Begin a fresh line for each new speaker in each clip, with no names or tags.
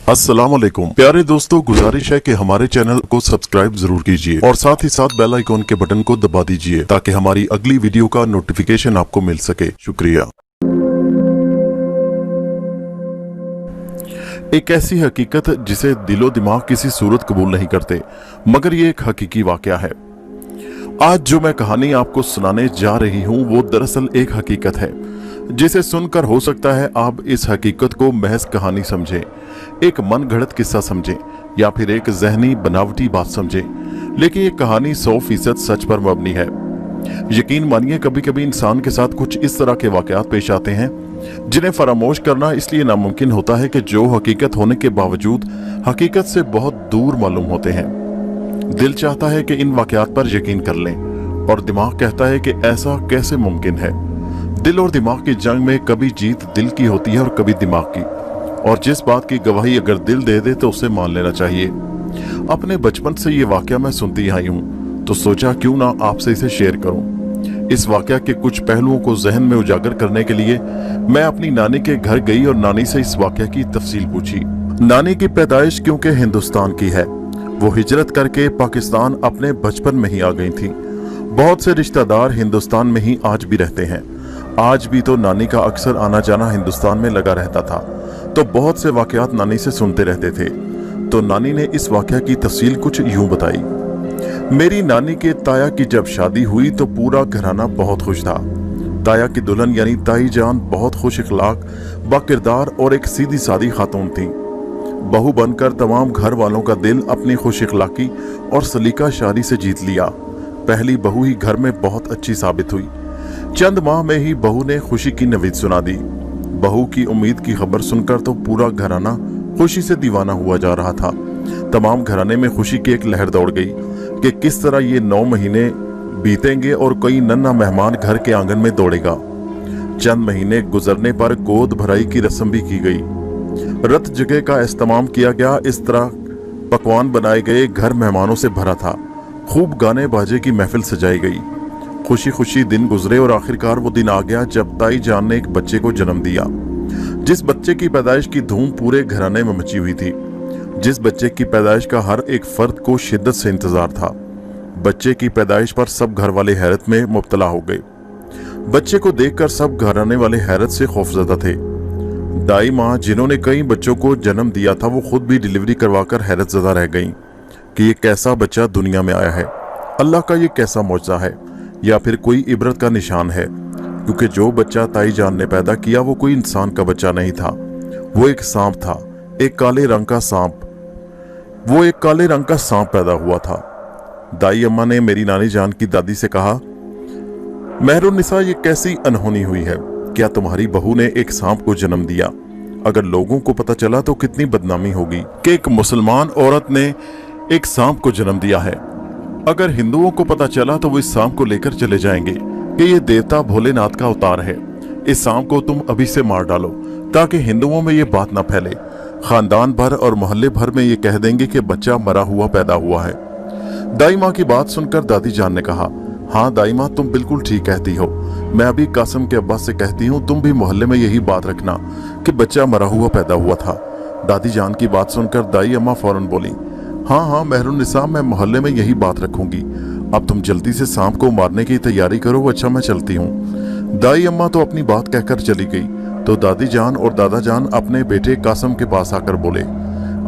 अस्सलाम वालेकुम प्यारे दोस्तों, गुजारिश है कि हमारे चैनल को सब्सक्राइब जरूर कीजिए और साथ ही साथ बेल आइकॉन के बटन को दबा दीजिए ताकि हमारी अगली वीडियो का नोटिफिकेशन आपको मिल सके। शुक्रिया। एक ऐसी हकीकत जिसे दिलो दिमाग किसी सूरत कबूल नहीं करते, मगर ये एक हकीकी वाकया है। आज जो मैं कहानी आपको सुनाने जा रही हूँ वो दरअसल एक हकीकत है जिसे सुनकर हो सकता है आप इस हकीकत को महज कहानी समझें, एक मन घड़त किस्सा समझें या फिर एक जहनी बनावटी बात समझें, लेकिन ये कहानी 100% सच पर मबनी है। यकीन मानिए, कभी कभी इंसान के साथ कुछ इस तरह के वाकयात पेश आते हैं जिन्हें फरामोश करना इसलिए नामुमकिन होता है कि जो हकीकत होने के बावजूद हकीकत से बहुत दूर मालूम होते हैं। दिल चाहता है कि इन वाकयात पर यकीन कर लें और दिमाग कहता है कि ऐसा कैसे मुमकिन है। दिल और दिमाग की जंग में कभी जीत दिल की होती है और कभी दिमाग की, और जिस बात की गवाही अगर दिल दे दे तो उसे मान लेना चाहिए। अपने बचपन से ये वाकया मैं सुनती आई हूँ, तो सोचा क्यों ना आपसे इसे शेयर करूँ। इस वाकया के कुछ पहलुओं को जहन में उजागर करने के लिए मैं अपनी नानी के घर गई और नानी से इस वाकया की तफसील पूछी। नानी की पैदाइश क्योंकि हिंदुस्तान की है, वो हिजरत करके पाकिस्तान अपने बचपन में ही आ गई थी। बहुत से रिश्तेदार हिंदुस्तान में ही आज भी रहते हैं। आज भी तो नानी का अक्सर आना जाना हिंदुस्तान में लगा रहता था, तो बहुत से वाकयात नानी से सुनते रहते थे। तो नानी ने इस वाकया की तफसील कुछ यूं बताई। मेरी नानी के ताया की जब शादी हुई तो पूरा घराना बहुत खुश था। ताया की दुल्हन यानी ताई जान बहुत खुश इखलाक, बाकिरदार और एक सीधी सादी खातून थी। बहू बनकर तमाम घर वालों का दिल अपनी खुश इखलाकी और सलीका शारी से जीत लिया। पहली बहू ही घर में बहुत अच्छी साबित हुई। चंद माह में ही बहू ने खुशी की नवीद सुना दी। बहू की उम्मीद की खबर सुनकर तो पूरा घराना खुशी से दीवाना हुआ जा रहा था। तमाम घराने में खुशी की एक लहर दौड़ गई कि किस तरह ये 9 महीने बीतेंगे और कोई नन्हा मेहमान घर के आंगन में दौड़ेगा। चंद महीने गुजरने पर गोद भराई की रस्म भी की गई। रत जगह का इस्तेमाल किया गया। इस तरह पकवान बनाए गए, घर मेहमानों से भरा था। खूब गाने बाजे की महफिल सजाई गई। खुशी खुशी दिन गुजरे और आखिरकार वो दिन आ गया जब ताई जान ने एक बच्चे को जन्म दिया। जिस बच्चे की पैदाइश की धूम पूरे घराने में मची हुई थी, जिस बच्चे की पैदाइश का हर एक फर्द को शिद्दत से इंतजार था। बच्चे की पैदाइश पर सब घर वाले हैरत में मुब्तला हो गए। बच्चे को देखकर सब घराने वाले हैरत से खौफजदा थे। दाई माँ जिन्होंने कई बच्चों को जन्म दिया था, वो खुद भी डिलीवरी करवाकर हैरत ज़दा रह गईं कि ये कैसा बच्चा दुनिया में आया है। अल्लाह का ये कैसा मौजज़ा है या फिर कोई इबरत का निशान है, क्योंकि जो बच्चा ताई जान ने पैदा किया वो कोई इंसान का बच्चा नहीं था। वो एक सांप था, एक काले रंग का सांप। वो एक काले रंग का सांप पैदा हुआ था। दाई अम्मा ने मेरी नानी जान की दादी से कहा, मेहरुन्निसा, ये कैसी अनहोनी हुई है। क्या तुम्हारी बहू ने एक सांप को जन्म दिया? अगर लोगों को पता चला तो कितनी बदनामी होगी कि एक मुसलमान औरत ने एक सांप को जन्म दिया है। अगर हिंदुओं को पता चला तो वो इस सांप को लेकर चले जाएंगे कि ये देवता भोलेनाथ का अवतार है। इस सांप को तुम अभी से मार डालो ताकि हिंदुओं में ये बात ना फैले। खानदान भर और मोहल्ले भर में ये कह देंगे कि बच्चा मरा हुआ पैदा हुआ है। दाई माँ की बात सुनकर दादी जान ने कहा, हाँ दाई माँ, तुम बिल्कुल ठीक कहती हो। मैं अभी कासिम के अब्बा से कहती हूँ, तुम भी मोहल्ले में यही बात रखना कि बच्चा मरा हुआ पैदा हुआ था। दादी जान की बात सुनकर दाई अम्मा फौरन बोली, हाँ हाँ मेहरुन्निसा, मैं मोहल्ले में यही बात रखूंगी। अब तुम जल्दी से सांप को मारने की तैयारी करो। अच्छा, मैं चलती हूँ। दाई अम्मा तो अपनी बात कहकर चली गई तो दादी जान और दादा जान अपने बेटे कासिम के पास आकर बोले,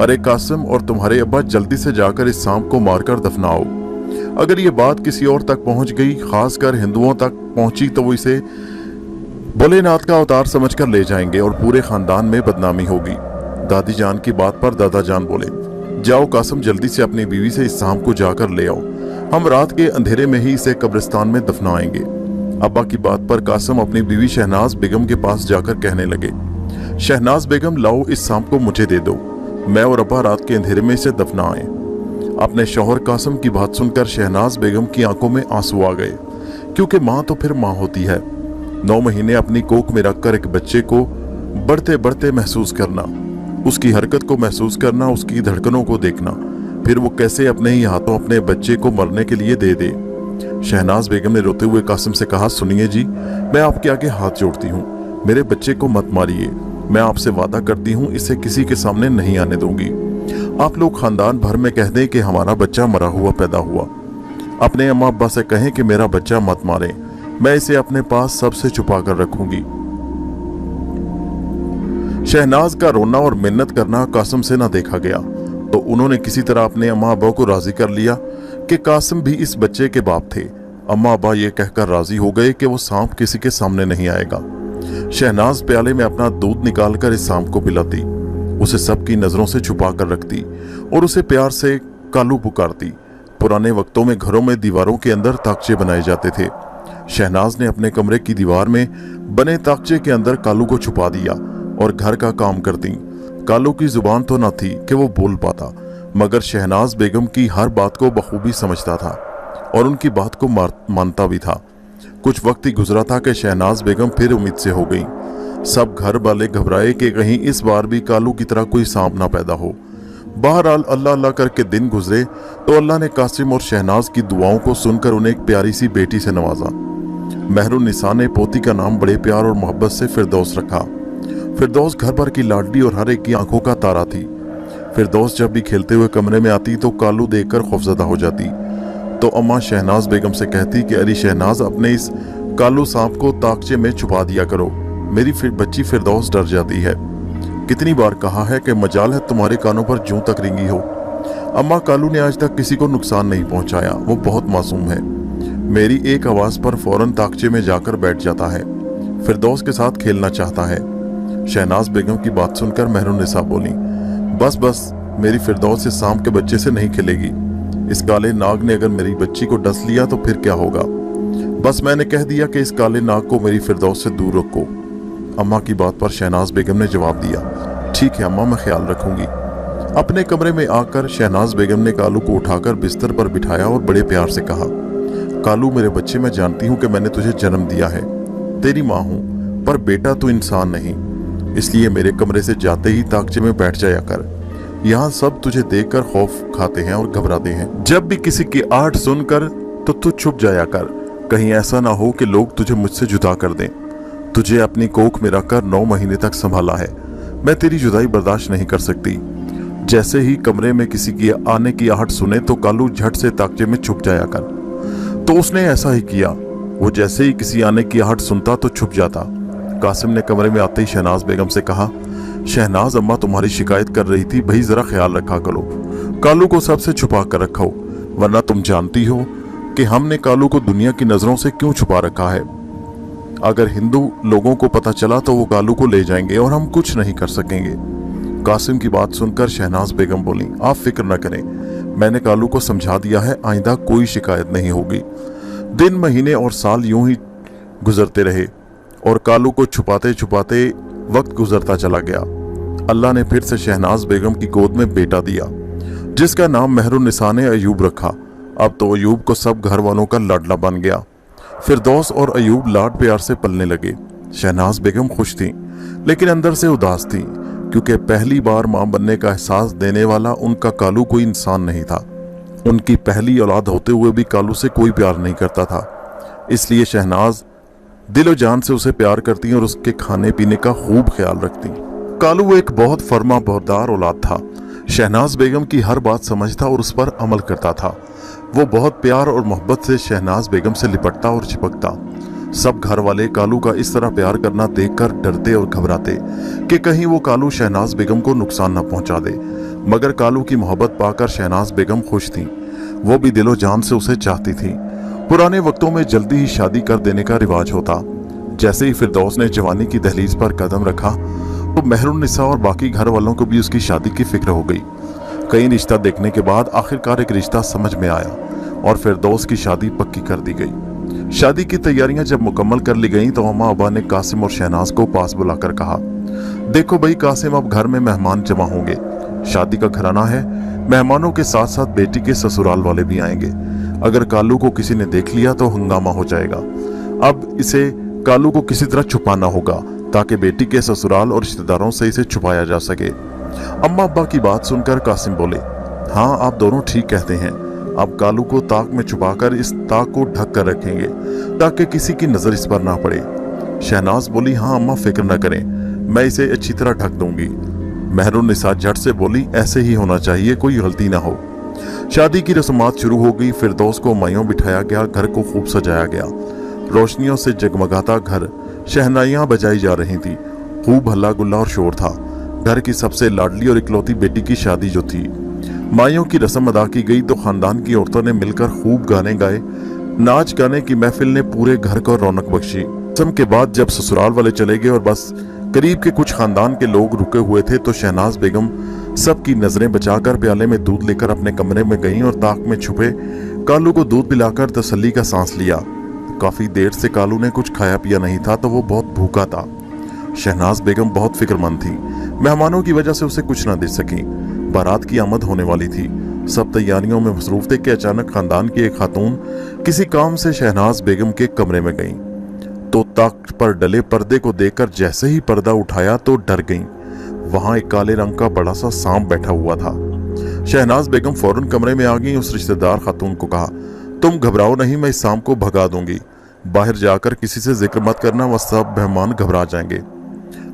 अरे कासिम और तुम्हारे अब्बा, जल्दी से जाकर इस सांप को मारकर दफनाओ। अगर ये बात किसी और तक पहुंच गई, खासकर हिंदुओं तक पहुंची, तो वो इसे भोलेनाथ का अवतार समझकर ले जाएंगे और पूरे खानदान में बदनामी होगी। दादी जान की बात पर दादा जान बोले, जाओ कासिम, जल्दी से अपनी बीवी से इस सांप को जाकर ले आओ। हम रात के अंधेरे में ही इसे कब्रिस्तान में दफनाएंगे। अब्बा की बात पर कासिम अपनी बीवी शहनाज बेगम के पास जाकर कहने लगे, शहनाज बेगम, लाओ इस सांप को मुझे दे दो। मैं और अब्बा रात के अंधेरे में इसे दफनाएं। अपने शौहर कासिम की बात सुनकर शहनाज बेगम की आंखों में आंसू आ गए, क्योंकि माँ तो फिर माँ होती है। 9 महीने अपनी कोख में रखकर एक बच्चे को बढ़ते बढ़ते महसूस करना, उसकी हरकत को महसूस करना, उसकी धड़कनों को देखना, फिर वो कैसे अपने ही हाथों अपने बच्चे को मरने के लिए दे दे। शहनाज बेगम ने रोते हुए कासिम से कहा, सुनिए जी, मैं आपके आगे हाथ जोड़ती हूँ, मेरे बच्चे को मत मारिए। मैं आपसे वादा करती हूँ इसे किसी के सामने नहीं आने दूंगी। आप लोग खानदान भर में कह दें कि हमारा बच्चा मरा हुआ पैदा हुआ। अपने अम्मा अब्बा से कहें कि मेरा बच्चा मत मारे, मैं इसे अपने पास सबसे छुपा कर रखूंगी। शहनाज का रोना और मिन्नत करना कासिम से ना देखा गया, तो उन्होंने किसी तरह अपने अम्मा अब्बा को राजी कर लिया कि कासिम भी इस बच्चे के बाप थे। अम्मा अब्बा ये कहकर राजी हो गए कि वो सांप किसी के सामने नहीं आएगा। शहनाज प्याले में अपना दूध निकालकर इस सांप को पिलाती, उसे सबकी नजरों से छुपा कर रखती और उसे प्यार से कालू पुकारती। पुराने वक्तों में घरों में दीवारों के अंदर ताकचे बनाए जाते थे। शहनाज ने अपने कमरे की दीवार में बने ताकचे के अंदर कालू को छुपा दिया और घर का काम करती। कालू की जुबान तो न थी कि वो बोल पाता, मगर शहनाज बेगम की हर बात को बखूबी समझता था और उनकी बात को मानता भी था। कुछ वक्त ही गुजरा था कि शहनाज बेगम फिर उम्मीद से हो गई। सब घर वाले घबराए कि कहीं इस बार भी कालू की तरह कोई सांप ना पैदा हो। बहरहाल अल्लाह अल्लाह करके दिन गुजरे तो अल्लाह ने कासिम और शहनाज की दुआओं को सुनकर उन्हें एक प्यारी सी बेटी से नवाजा। मेहरुन्निसा ने पोती का नाम बड़े प्यार और मोहब्बत से फिरदौस रखा। फिरदौस घर भर की लाडली और हर एक की आंखों का तारा थी। फिरदौस जब भी खेलते हुए कमरे में आती तो कालू देखकर खौफजदा हो जाती, तो अम्मा शहनाज बेगम से कहती कि अरे शहनाज, अपने इस कालू सांप को ताकचे में छुपा दिया करो, मेरी बच्ची फिरदौस डर जाती है। कितनी बार कहा है कि मजाल है तुम्हारे कानों पर जूं तक रिंगी हो। अम्मा, कालू ने आज तक किसी को नुकसान नहीं पहुंचाया, वो बहुत मासूम है। मेरी एक आवाज पर फौरन ताकचे में जाकर बैठ जाता है, फिरदौस के साथ खेलना चाहता है। शहनाज बेगम की बात सुनकर मेहरुन्निसा बोली, बस बस, मेरी फिरदौस इस सांप के बच्चे से नहीं खेलेगी। इस काले नाग ने अगर मेरी बच्ची को डस लिया तो फिर क्या होगा। बस मैंने कह दिया कि इस काले नाग को मेरी फिरदौस से दूर रखो। अम्मा की बात पर शहनाज बेगम ने जवाब दिया, ठीक है अम्मा, मैं ख्याल रखूंगी। अपने कमरे में आकर शहनाज बेगम ने कालू को उठाकर बिस्तर पर बिठाया और बड़े प्यार से कहा, कालू मेरे बच्चे, मैं जानती हूँ कि मैंने तुझे जन्म दिया है, तेरी माँ हूँ, पर बेटा तू इंसान नहीं, इसलिए मेरे कमरे से जाते ही ताकचे में बैठ जाया कर। यहाँ सब तुझे देखकर खौफ खाते हैं और घबराते हैं। जब भी किसी की आहट सुनकर तो तू छुप जाया कर, कहीं ऐसा ना हो कि लोग तुझे मुझसे जुदा कर दें। तुझे अपनी कोख में रखकर 9 महीने तक संभाला है, मैं तेरी जुदाई बर्दाश्त नहीं कर सकती। जैसे ही कमरे में किसी की आने की आहट सुने तो कालू झट से ताकचे में छुप जाया कर। तो उसने ऐसा ही किया। वो जैसे ही किसी आने की आहट सुनता तो छुप जाता। कासिम ने कमरे में आते ही शहनाज बेगम से कहा, शहनाज, अम्मा तुम्हारी शिकायत कर रही थी, भाई जरा ख्याल रखा करो, कालू को सबसे छुपा कर रखो, वरना तुम जानती हो कि हमने कालू को दुनिया की नजरों से क्यों छुपा रखा है। अगर हिंदू लोगों को पता चला तो वो कालू को ले जाएंगे और हम कुछ नहीं कर सकेंगे। कासिम की बात सुनकर शहनाज बेगम बोली, आप फिक्र न करें, मैंने कालू को समझा दिया है, आइंदा कोई शिकायत नहीं होगी। दिन, महीने और साल यूं ही गुजरते रहे और कालू को छुपाते छुपाते वक्त गुजरता चला गया। अल्लाह ने फिर से शहनाज बेगम की गोद में बेटा दिया, जिसका नाम मेहरुन्निसा ने अयूब रखा। अब तो अयूब को सब घर वालों का लाडला बन गया। फिरदौस और अयूब लाड प्यार से पलने लगे। शहनाज बेगम खुश थी, लेकिन अंदर से उदास थी, क्योंकि पहली बार मां बनने का एहसास देने वाला उनका कालू कोई इंसान नहीं था। उनकी पहली औलाद होते हुए भी कालू से कोई प्यार नहीं करता था, इसलिए शहनाज दिलो जान से उसे प्यार करती और उसके खाने पीने का खूब ख्याल रखती। कालू एक बहुत फर्मा बरदार औलाद था। शहनाज बेगम की हर बात समझता और उस पर अमल करता था। वो बहुत प्यार और मोहब्बत से शहनाज बेगम से लिपटता और चिपकता। सब घर वाले कालू का इस तरह प्यार करना देखकर डरते और घबराते कि कहीं वो कालू शहनाज बेगम को नुकसान न पहुंचा दे। मगर कालू की मोहब्बत पाकर शहनाज बेगम खुश थी। वो भी दिलो जान से उसे चाहती थी। पुराने वक्तों में जल्दी ही शादी कर देने का रिवाज होता। जैसे ही फिरदौस ने जवानी की दहलीज पर कदम रखा तो मेहरुन्निसा और बाकी घर वालों को भी उसकी शादी की फिक्र हो गई। कई रिश्ता देखने के बाद आखिरकार एक रिश्ता समझ में आया और फिरदौस की शादी पक्की कर दी गई। शादी की तैयारियां जब मुकम्मल कर ली गईं तो अम्मा अब्बा ने कासिम और शहनाज को पास बुलाकर कहा, देखो भाई कासिम, अब घर में मेहमान जमा होंगे, शादी का घराना है, मेहमानों के साथ साथ बेटी के ससुराल वाले भी आएंगे। अगर कालू को किसी ने देख लिया तो हंगामा हो जाएगा। अब इसे कालू को किसी तरह छुपाना होगा ताकि बेटी के ससुराल और रिश्तेदारों से इसे छुपाया जा सके। अम्मा अब्बा की बात सुनकर कासिम बोले, हाँ आप दोनों ठीक कहते हैं, अब कालू को ताक में छुपाकर इस ताक को ढक कर रखेंगे ताकि किसी की नजर इस पर ना पड़े। शहनाज बोली, हाँ अम्मा फिक्र न करें, मैं इसे अच्छी तरह ढक दूंगी। मेहरुन्निसा झट से बोली, ऐसे ही होना चाहिए, कोई गलती ना हो। शादी की रस्मात शुरू हो गई। फिरदौस को मायों बिठाया गया, घर को खूब सजाया गया। रोशनियों से जगमगाता घर, शहनाइयां बजाई जा रही थी, खूब हल्ला गुल्ला और शोर था। घर की सबसे लाडली और इकलौती बेटी की शादी जो थी। मायों की रस्म अदा की गई तो खानदान की औरतों ने मिलकर खूब गाने गाए। नाच गाने की महफिल ने पूरे घर को रौनक बख्शी। रस्म के बाद जब ससुराल वाले चले गए और बस करीब के कुछ खानदान के लोग रुके हुए थे तो शहनाज बेगम सबकी नजरें बचाकर प्याले में दूध लेकर अपने कमरे में गईं और ताक में छुपे कालू को दूध पिलाकर तसल्ली का सांस लिया। काफी देर से कालू ने कुछ खाया पिया नहीं था तो वो बहुत भूखा था। शहनाज बेगम बहुत फिक्रमंद थी। मेहमानों की वजह से उसे कुछ ना दे सकी। बारात की आमद होने वाली थी। सब तैयारियों में मसरूफ थे कि अचानक खानदान की एक खातून किसी काम से शहनाज बेगम के कमरे में गई तो ताक पर डले पर्दे को देखकर जैसे ही पर्दा उठाया तो डर गईं। वहां एक काले रंग का बड़ा सा सांप बैठा हुआ था। शहनाज बेगम फौरन कमरे में आ गई। उस रिश्तेदार खातून को कहा, तुम घबराओ नहीं, मैं इस सांप को भगा दूंगी। बाहर जाकर किसी से जिक्र मत करना, वह सब मेहमान घबरा जाएंगे।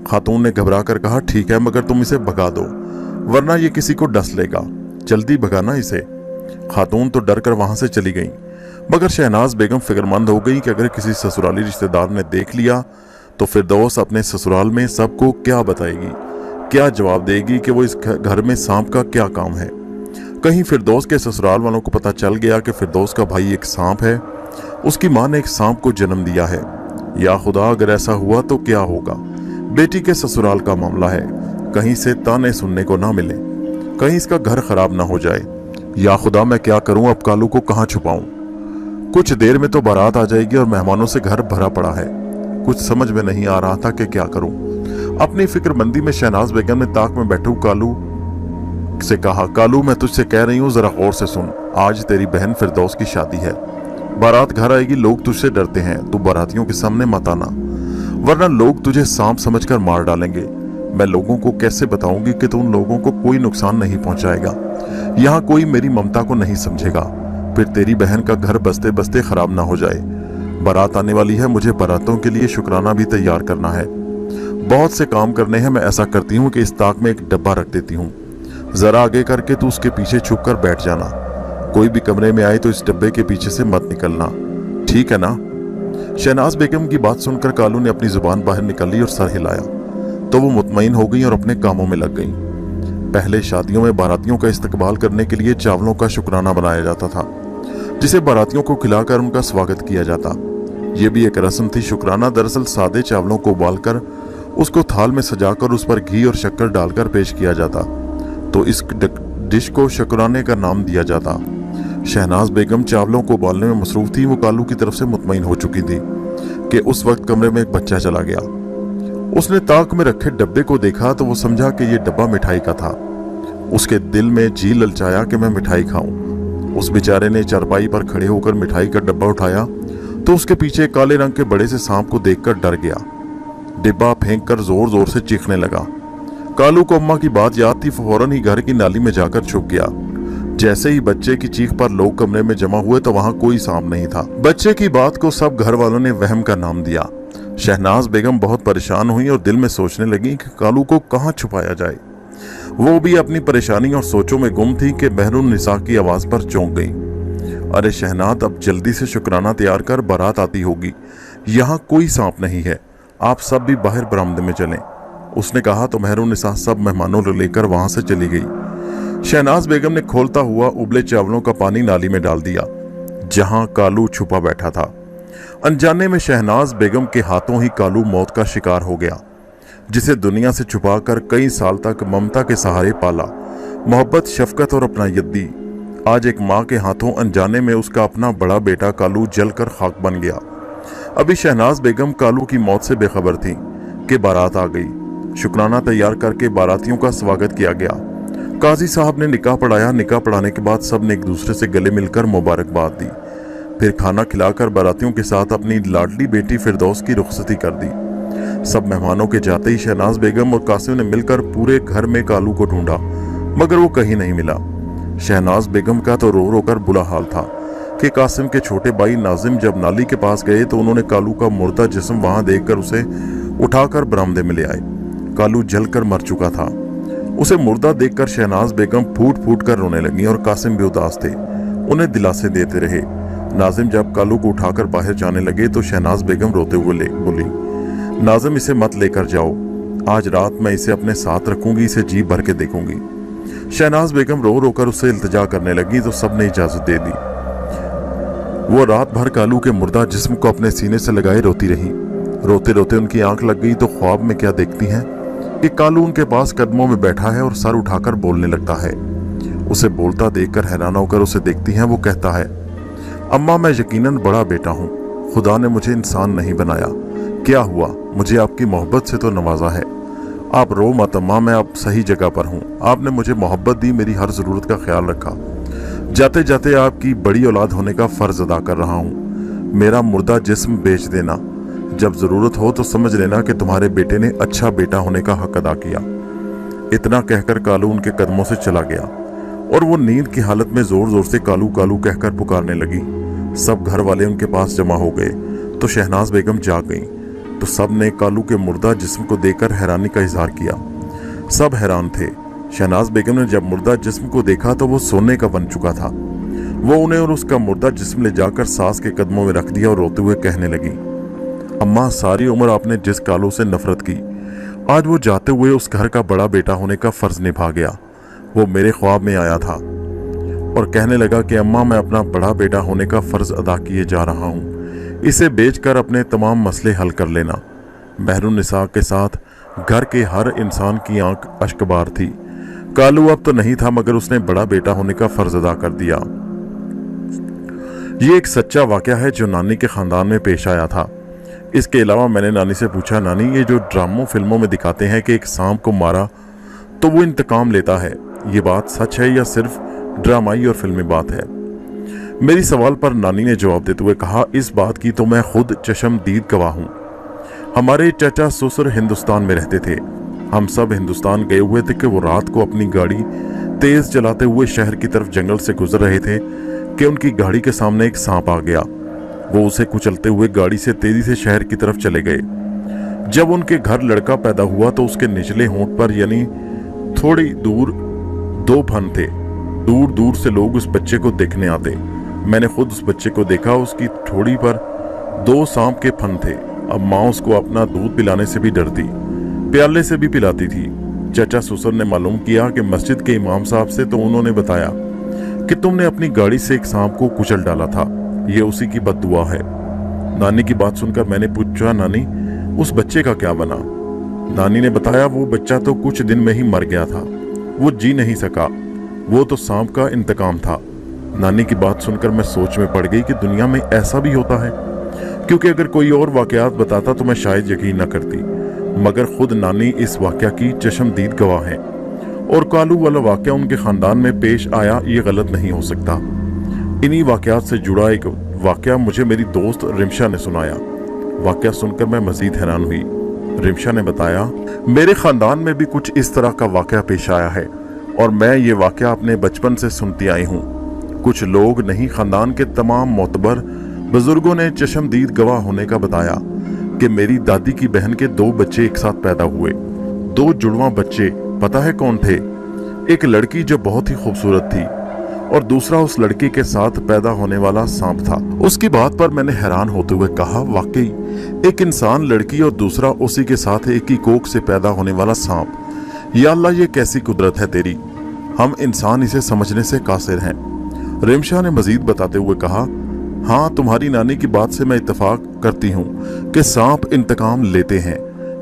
खातून ने घबरा कर कहा, ठीक है, मगर तुम इसे भगा दो, वरना ये किसी को डस लेगा। जल्दी भगाना इसे। खातून तो डर कर वहां से चली गई, मगर शहनाज बेगम फिक्रमंद हो गई कि अगर किसी ससुराली रिश्तेदार ने देख लिया तो फिरदौस अपने ससुराल में सबको क्या बताएगी, क्या जवाब देगी कि वो इस घर में सांप का क्या काम है। कहीं फिरदौस के ससुराल वालों को पता चल गया कि फिरदौस का भाई एक सांप है, उसकी मां ने एक सांप को जन्म दिया है। या खुदा, अगर ऐसा हुआ तो क्या होगा। बेटी के ससुराल का मामला है, कहीं से ताने सुनने को ना मिले, कहीं इसका घर खराब ना हो जाए। या खुदा, मैं क्या करूं, अब कालू को कहां छुपाऊं। कुछ देर में तो बारात आ जाएगी और मेहमानों से घर भरा पड़ा है। कुछ समझ में नहीं आ रहा था कि क्या करूं। अपनी फिक्रमंदी में शहनाज बेगम ने ताक में बैठे कालू से कहा, कालू, मैं तुझसे कह रही हूं, जरा गौर से सुन। आज तेरी बहन फिरदौस की शादी है। बारात घर आएगी, लोग तुझसे डरते हैं, तू बारातियों के सामने मत आना, वरना लोग तुझे सांप समझकर मार डालेंगे। मैं लोगों को कैसे बताऊंगी कि तू उन लोगों को कोई नुकसान नहीं पहुंचाएगा। यहाँ कोई मेरी ममता को नहीं समझेगा, फिर तेरी बहन का घर बसते बसते खराब ना हो जाए। बारात आने वाली है, मुझे बारातों के लिए शुक्राना भी तैयार करना है। बहुत से काम करने हैं। मैं ऐसा करती हूँ कि इस ताक में एक डब्बा रख देती हूँ, जरा आगे करके तू उसके पीछे छुप कर बैठ जाना। कोई भी कमरे में आए तो इस डब्बे के पीछे से मत निकलना, ठीक है ना। शहनाज बेगम की बात सुनकर कालू ने अपनी जुबान बाहर निकाली और सर हिलाया तो वो मुतमईन हो गई और अपने कामों में लग गई। पहले शादियों में बारातियों का इस्तकबाल करने के लिए चावलों का शुक्राना बनाया जाता था, जिसे बारातियों को खिलाकर उनका स्वागत किया जाता। यह भी एक रस्म थी। शुक्राना दरअसल सादे चावलों को उबालकर उसको थाल में सजाकर उस पर घी और शक्कर डालकर पेश किया जाता, तो इस डिश को शुक्राने का नाम दिया जाता। शहनाज बेगम चावलों को उबालने में मसरूफ थी। वो कालू की तरफ से मुतमईन हो चुकी थी कि उस वक्त कमरे में एक बच्चा चला गया। उसने ताक में रखे डब्बे को देखा तो वो समझा कि ये डब्बा मिठाई का था। उसके दिल में जी ललचाया कि मैं मिठाई खाऊं। उस बेचारे ने चारपाई पर खड़े होकर मिठाई का डब्बा उठाया तो उसके पीछे काले रंग के बड़े से सांप को देखकर डर गया। डिब्बा फेंक कर जोर जोर से चीखने लगा। कालू को अम्मा की बात याद थी, फौरन ही घर की नाली में जाकर छुप गया। जैसे ही बच्चे की चीख पर लोग कमरे में जमा हुए तो वहां कोई सांप नहीं था। बच्चे की बात को सब घर वालों ने वहम का नाम दिया। शहनाज बेगम बहुत परेशान हुई और दिल में सोचने लगी कि कालू को कहां छुपाया जाए। वो भी अपनी परेशानी और सोचों में गुम थी कि मेहरुन्निसा की आवाज पर चौंक गई। अरे शहनाज, अब जल्दी से शुक्राना तैयार कर, बारात आती होगी। यहाँ कोई सांप नहीं है, आप सब भी बाहर बरामदे में चलें। उसने कहा तो मेहरुन्निसा सब मेहमानों को लेकर वहां से चली गई। शहनाज बेगम ने खोलता हुआ उबले चावलों का पानी नाली में डाल दिया जहां कालू छुपा बैठा था। अनजाने में शहनाज बेगम के हाथों ही कालू मौत का शिकार हो गया, जिसे दुनिया से छुपाकर कई साल तक ममता के सहारे पाला, मोहब्बत, शफकत और अपना यद्दी। आज एक माँ के हाथों अनजाने में उसका अपना बड़ा बेटा कालू जलकर खाक बन गया। अभी शहनाज बेगम कालू की मौत से बेखबर थी कि बारात आ गई। शुक्राना तैयार करके बारातियों का स्वागत किया गया। काजी साहब ने निकाह पढ़ाया। निकाह पढ़ाने के बाद सब ने एक दूसरे से गले मिलकर मुबारकबाद दी। फिर खाना खिलाकर बारातियों के साथ अपनी लाडली बेटी फिरदौस की रुखसती कर दी। सब मेहमानों के जाते ही शहनाज बेगम और कासिम ने मिलकर पूरे घर में कालू को ढूंढा, मगर वो कहीं नहीं मिला। शहनाज बेगम का तो रो रो कर बुरा हाल था कि कासिम के छोटे भाई नाजिम जब नाली के पास गए तो उन्होंने कालू का मुर्दा जिस्म वहां देखकर उसे उठाकर बरामदे में ले आए। कालू जलकर मर चुका था। उसे मुर्दा देखकर शहनाज बेगम फूट फूट कर रोने लगी और कासिम भी उदास थे, उन्हें दिलासे देते रहे। नाजिम जब कालू को उठाकर बाहर जाने लगे तो शहनाज बेगम रोते हुए बोली, नाजिम इसे मत लेकर जाओ, आज रात मैं इसे अपने साथ रखूंगी, इसे जी भर के देखूंगी। शहनाज बेगम रो रो कर उससे इल्तिजा करने लगी तो सबने इजाजत दे दी। वो रात भर कालू के मुर्दा जिस्म को अपने सीने से लगाए रोती रही। रोते रोते उनकी आंख लग गई तो ख्वाब में क्या देखती हैं कि कालू उनके पास कदमों में बैठा है और सर उठाकर बोलने लगता है। उसे बोलता देखकर हैरान होकर उसे देखती हैं। वो कहता है, अम्मा मैं यकीनन बड़ा बेटा हूँ, खुदा ने मुझे इंसान नहीं बनाया, क्या हुआ, मुझे आपकी मोहब्बत से तो नवाजा है। आप रो मत अम्मा, मैं अब सही जगह पर हूँ, आपने मुझे मोहब्बत दी, मेरी हर जरूरत का ख्याल रखा, जाते जाते आपकी बड़ी औलाद होने का फर्ज अदा कर रहा हूँ। मेरा मुर्दा जिस्म बेच देना, जब जरूरत हो तो समझ लेना कि तुम्हारे बेटे ने अच्छा बेटा होने का हक अदा किया। इतना कहकर कालू उनके कदमों से चला गया और वो नींद की हालत में जोर जोर से कालू कालू कहकर पुकारने लगी। सब घर वाले उनके पास जमा हो गए तो शहनाज बेगम जाग गईं तो सब ने कालू के मुर्दा जिस्म को देखकर हैरानी का इजहार किया। सब हैरान थे। शहनाज बेगम ने जब मुर्दा जिस्म को देखा तो वो सोने का बन चुका था। वो उन्हें और उसका मुर्दा जिस्म ले जाकर सास के कदमों में रख दिया और रोते हुए कहने लगी, अम्मा सारी उम्र आपने जिस कालू से नफरत की, आज वो जाते हुए उस घर का बड़ा बेटा होने का फर्ज निभा गया। वो मेरे ख्वाब में आया था और कहने लगा कि अम्मा मैं अपना बड़ा बेटा होने का फर्ज अदा किए जा रहा हूँ, इसे बेचकर अपने तमाम मसले हल कर लेना। बहरुनिसा के साथ घर के हर इंसान की आंख अश्कबार थी। कालू अब तो नहीं था मगर उसने बड़ा बेटा होने का फर्ज अदा कर दिया। ये एक सच्चा वाकया है जो नानी के खानदान में पेश आया था। इसके अलावा मैंने नानी से पूछा, नानी ये जो ड्रामों फिल्मों में दिखाते हैं कि एक सांप को मारा तो वो इंतकाम लेता है, ये बात सच है या सिर्फ ड्रामाई और फिल्मी बात है? मेरी सवाल पर नानी ने जवाब देते हुए कहा, इस बात की तो मैं खुद चश्मदीद गवाह हूँ। हमारे चाचा ससुर हिंदुस्तान में रहते थे, हम सब हिंदुस्तान गए हुए थे कि वो रात को अपनी गाड़ी तेज चलाते हुए शहर की तरफ जंगल से गुजर रहे थे कि उनकी गाड़ी के सामने एक सांप आ गया। वो उसे कुचलते हुए गाड़ी से तेजी से शहर की तरफ चले गए। जब उनके घर लड़का पैदा हुआ तो उसके निचले होंठ पर यानी थोड़ी दूर 2 फन थे। दूर दूर से लोग उस बच्चे को देखने आते। मैंने खुद उस बच्चे को देखा, उसकी ठोड़ी पर 2 सांप के फन थे। अब माँ उसको अपना दूध पिलाने से भी डरती, प्याले से भी पिलाती थी। चाचा ससुर ने मालूम किया कि मस्जिद के इमाम साहब से, तो उन्होंने बताया कि तुमने अपनी गाड़ी से एक सांप को कुचल डाला था, ये उसी की बद्दुआ है। नानी की बात सुनकर मैंने पूछा, नानी उस बच्चे का क्या बना? नानी ने बताया, वो बच्चा तो कुछ दिन में ही मर गया था, वो जी नहीं सका, वो तो सांप का इंतकाम था। नानी की बात सुनकर मैं सोच में पड़ गई कि दुनिया में ऐसा भी होता है, क्योंकि अगर कोई और वाकयात बताता तो मैं शायद यकीन न करती, मगर खुद नानी इस वाकया की चश्मदीद गवाह है और कालू वाला वाकया उनके खानदान में पेश आया, ये गलत नहीं हो सकता। इन्हीं वाकयात से जुड़ा एक वाकया मुझे मेरी दोस्त रिमशा ने सुनाया। वाकया सुनकर मैं मजीद हैरान हुई। रिमशा ने बताया, मेरे खानदान में भी कुछ इस तरह का वाकया पेश आया है और मैं ये वाकया अपने बचपन से सुनती आई हूँ। कुछ लोग नहीं, खानदान के तमाम मोतबर बुजुर्गों ने चश्मदीद गवाह होने का बताया कि मेरी दादी की बहन के 2 बच्चे एक साथ पैदा हुए। 2 जुड़वा बच्चे, पता है कौन थे? एक लड़की जो बहुत ही खूबसूरत थी और दूसरा उस लड़की के साथ पैदा होने वाला सांप था। उसकी बात पर मैंने हैरान होते हुए कहा, वाकई एक इंसान लड़की और दूसरा उसी के साथ एक ही कोख से पैदा होने वाला सांप। या अल्लाह, ये कैसी कुदरत है तेरी, हम इंसान इसे समझने से कासिर हैं। रिमशा ने मजीद बताते हुए कहा, हाँ तुम्हारी नानी की बात से मैं इत्तेफाक करती हूँ कि सांप इंतकाम लेते हैं,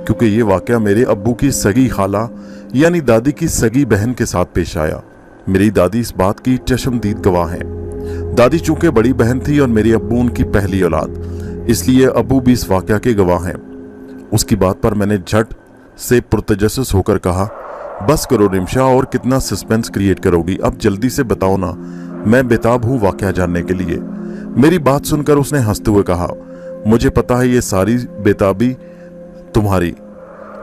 क्योंकि ये वाकया मेरे अब्बू की सगी खाला यानी दादी की सगी बहन के साथ पेश आया। मेरी दादी इस बात की चश्मदीद गवाह है। दादी चूंकि बड़ी बहन थी और मेरे अब्बू उनकी पहली औलाद, इसलिए अब्बू भी इस वाकया के गवाह हैं। उसकी बात पर मैंने झट से पुरतजस्सुस होकर कहा, बस करो रिमशा, और कितना सस्पेंस क्रिएट करोगी, अब जल्दी से बताओ ना, मैं बेताब हूँ वाकया जानने के लिए। मेरी बात सुनकर उसने हंसते हुए कहा, मुझे पता है ये सारी बेताबी तुम्हारी।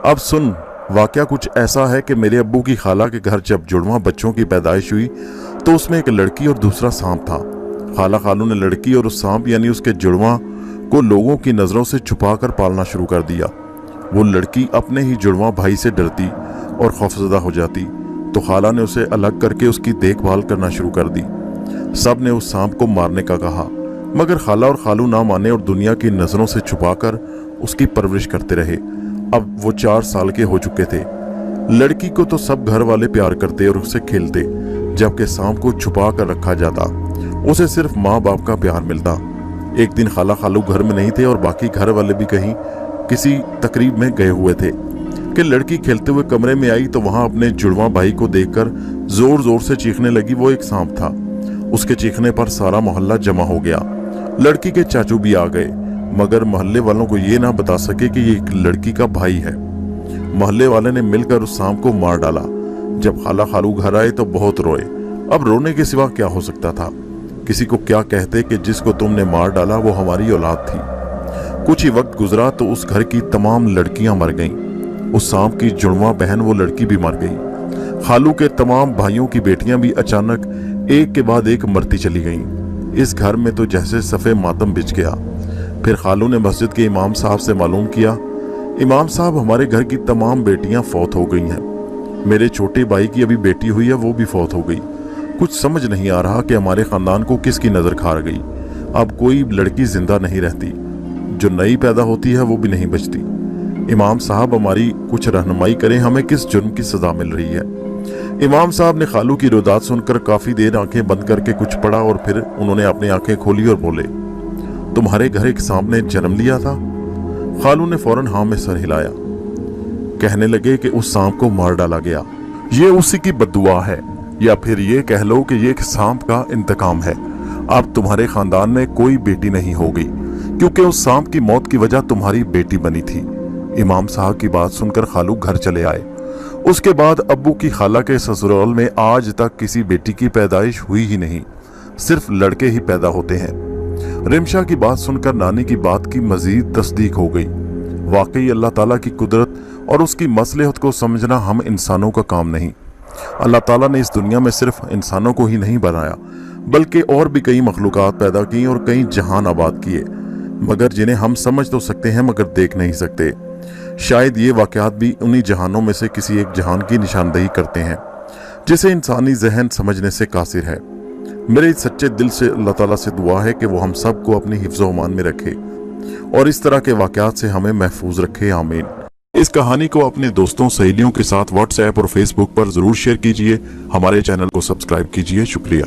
अब सुन, वाकया कुछ ऐसा है कि मेरे अब्बू की खाला के घर जब जुड़वा बच्चों की पैदाइश हुई तो उसमें एक लड़की और दूसरा सांप था। खाला खालू ने लड़की और उस सांप यानी उसके जुड़वा को लोगों की नजरों से छुपा कर पालना शुरू कर दिया। वो लड़की अपने ही जुड़वां भाई से डरती और खौफजदा हो जाती तो खाला ने उसे अलग करके उसकी देखभाल करना शुरू कर दी। सब ने उस सांप को मारने का कहा, मगर खाला और खालू ना माने और दुनिया की नजरों से छुपाकर उसकी परवरिश करते रहे। अब वो 4 साल के हो चुके थे। लड़की को तो सब घर वाले प्यार करते और उससे खेलते, जबकि सांप को छुपा कर रखा जाता। उसे सिर्फ माँ बाप का प्यार मिलता। एक दिन खाला खालू घर में नहीं थे और बाकी घर वाले भी कहीं किसी तकरीब में गए हुए थे कि लड़की खेलते हुए कमरे में आई तो वहां अपने जुड़वां भाई को देखकर जोर जोर से चीखने लगी। वो एक सांप था। उसके चीखने पर सारा मोहल्ला जमा हो गया। लड़की के चाचू भी आ गए, मगर मोहल्ले वालों को ये ना बता सके कि ये एक लड़की का भाई है। मोहल्ले वाले ने मिलकर उस सांप को मार डाला। जब खाला खालू घर आए तो बहुत रोए। अब रोने के सिवा क्या हो सकता था? किसी को क्या कहते कि जिसको तुमने मार डाला वो हमारी औलाद थी। कुछ ही वक्त गुजरा तो उस घर की तमाम लड़कियां मर गईं। उस सांप की जुड़वां बहन वो लड़की भी मर गई। खालू के तमाम भाइयों की बेटियां भी अचानक एक के बाद एक मरती चली गईं। इस घर में तो जैसे सफ़े मातम बिछ गया। फिर खालू ने मस्जिद के इमाम साहब से मालूम किया, इमाम साहब हमारे घर की तमाम बेटियां फौत हो गई हैं। मेरे छोटे भाई की अभी बेटी हुई है, वो भी फौत हो गई। कुछ समझ नहीं आ रहा कि हमारे खानदान को किसकी नजर खा गई। अब कोई लड़की जिंदा नहीं रहती, जो नई पैदा होती है वो भी नहीं बचती। इमाम साहब हमारी कुछ रहनुमाई करें, हमें किस जुर्म की सजा मिल रही है। इमाम साहब ने खालू की रुदात सुनकर काफी देर आंखें बंद करके कुछ पढ़ा और फिर उन्होंने अपनी आंखें खोली और बोले, तुम्हारे घर एक सांप ने जन्म लिया था? खालू ने फौरन हाँ में सर हिलाया। कहने लगे कि उस सांप को मार डाला गया। ये उसी की बद्दुआ है, या फिर ये कह लो कि ये एक सांप का इंतकाम है। अब तुम्हारे खानदान में कोई बेटी नहीं होगी, क्योंकि उस सांप की मौत की वजह तुम्हारी बेटी बनी थी। इमाम साहब की बात सुनकर खालू घर चले आए। उसके बाद अब्बू की खाला के ससुराल में आज तक किसी बेटी की पैदाइश हुई ही नहीं, सिर्फ लड़के ही पैदा होते हैं। रिमशा की बात सुनकर नानी की बात की मजीद तस्दीक हो गई। वाकई अल्लाह ताला की कुदरत और उसकी मसलहत को समझना हम इंसानों का काम नहीं। अल्लाह ताला ने इस दुनिया में सिर्फ इंसानों को ही नहीं बनाया, बल्कि और भी कई मखलूकात पैदा की और कई जहान आबाद किए, मगर जिन्हें हम समझ तो सकते हैं मगर देख नहीं सकते। शायद ये वाक़यात भी उन्हीं जहानों में से किसी एक जहान की निशानदेही करते हैं जिसे इंसानी जहन समझने से कासिर है। मेरे सच्चे दिल से अल्लाह ताला से दुआ है कि वो हम सब को अपनी हिफ्ज़ व अमान में रखे और इस तरह के वाक़यात से हमें महफूज रखे। आमीन। इस कहानी को अपने दोस्तों सहेलियों के साथ व्हाट्सएप और फेसबुक पर जरूर शेयर कीजिए। हमारे चैनल को सब्सक्राइब कीजिए। शुक्रिया।